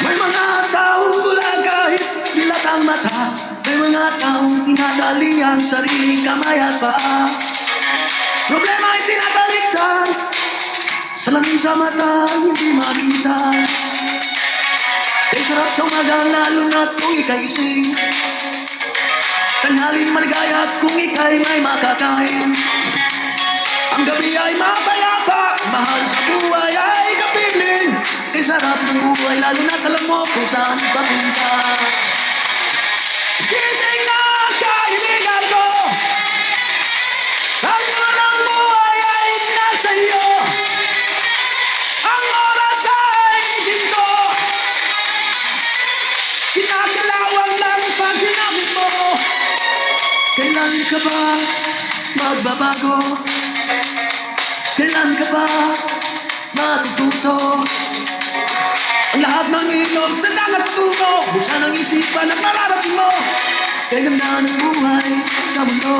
May mga taong tula kahit dilatang mata. May mga taong tinatali ang sariling kamay at paa. Problema ay tinatalikdan, salamin sa mata hindi makita. Kay sarap sa umaga lalo na't kung ika'y gising. Tanghaling maligaya at kung ika'y may makakain. Ang gabi ay mapayapa, mahal sa buhay ay kapiling. Kay sarap ng buhay lalo na't alam mo kung saan papunta. Gising na kaibigan ko, ang walang buhay ay nasa iyo. Ang oras ay ginto, kinakalawang lang pag ginamit mo. Kailan ka ba magbabago? Kailan ka ba matututo? Ang lahat ng ilog sa dagat tuto, buksan ang isipan at mararating mo. Kaya ganda ng buhay sa mundo.